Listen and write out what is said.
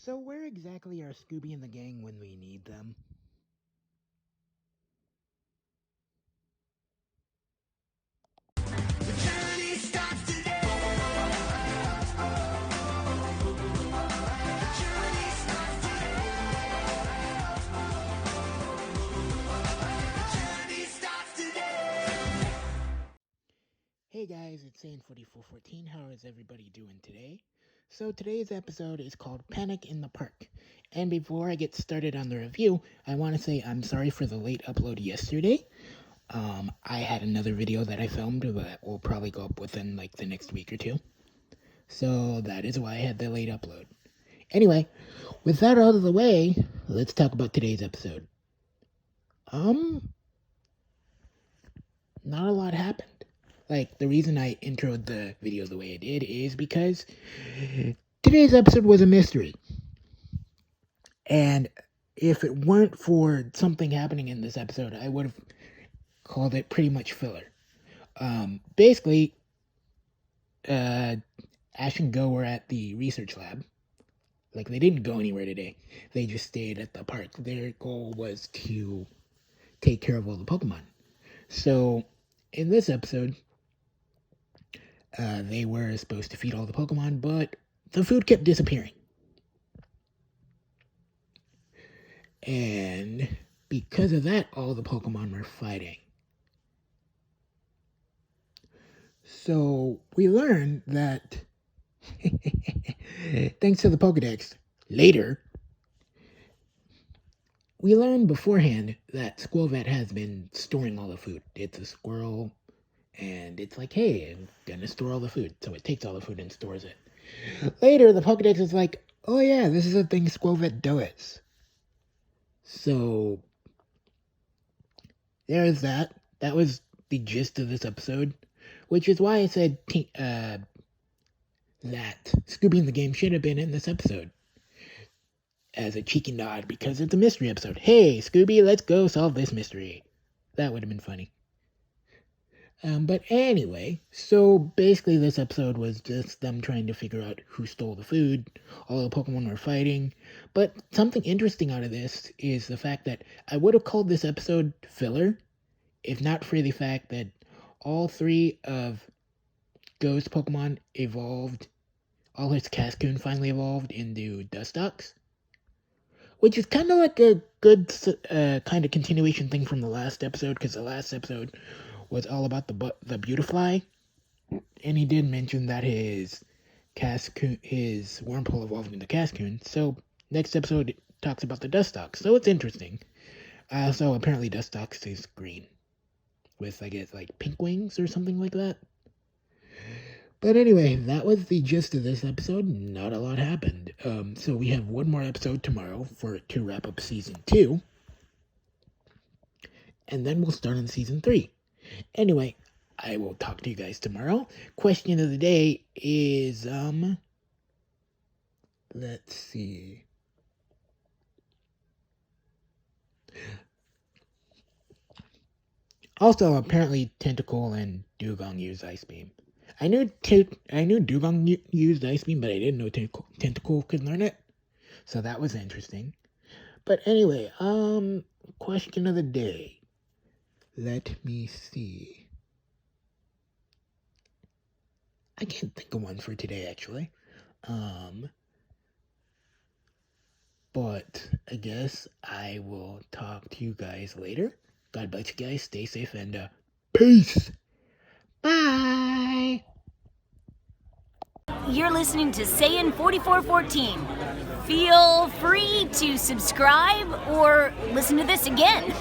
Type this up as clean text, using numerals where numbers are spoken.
So where exactly are Scooby and the gang when we need them? Hey guys, it's Sane4414. How is everybody doing today? So today's episode is called Panic in the Park. And before I get started on the review, I want to say I'm sorry for the late upload yesterday. I had another video that I filmed that will probably go up within like the next week or two. So that is why I had the late upload. Anyway, with that out of the way, let's talk about today's episode. Not a lot happened. Like, the reason I introed the video the way I did is because today's episode was a mystery. And if it weren't for something happening in this episode, I would have called it pretty much filler. Basically, Ash and Go were at the research lab. Like, they didn't go anywhere today. They just stayed at the park. Their goal was to take care of all the Pokemon. So, in this episode, they were supposed to feed all the Pokemon, but the food kept disappearing. And because of that, all the Pokemon were fighting. So we learned that, thanks to the Pokedex, later, we learned beforehand that Squirrelvet has been storing all the food. It's a squirrel, and it's like, hey, I'm gonna store all the food. So it takes all the food and stores it. Later, the Pokedex is like, oh yeah, this is a thing Squirrelvet does. So, there's that. That was the gist of this episode, which is why I said that Scooby and the Game should have been in this episode as a cheeky nod because it's a mystery episode. Hey, Scooby, let's go solve this mystery. That would have been funny. But anyway, so basically this episode was just them trying to figure out who stole the food. All the Pokemon were fighting. But something interesting out of this is the fact that I would have called this episode filler if not for the fact that all three of Go's Pokemon evolved. All his Cascoon finally evolved into Dustox. Which is kind of like a good kind of continuation thing from the last episode, because the last episode was all about the Beautifly, and he did mention that his Wurmple evolved into Cascoon. So next episode talks about the Dustox, so it's interesting. So apparently Dustox is green, with I guess like pink wings or something like that. But anyway, that was the gist of this episode. Not a lot happened. So we have one more episode tomorrow to wrap up season 2, and then we'll start on season 3. Anyway, I will talk to you guys tomorrow. Question of the day is, let's see. Also, apparently Tentacool and Dewgong use Ice Beam. I knew Dewgong used Ice Beam, but I didn't know Tentacool could learn it. So that was interesting. But anyway, question of the day. Let me see. I can't think of one for today, actually. But I guess I will talk to you guys later. God bless you guys. Stay safe and peace. Bye. You're listening to Saiyan4414. Feel free to subscribe or listen to this again.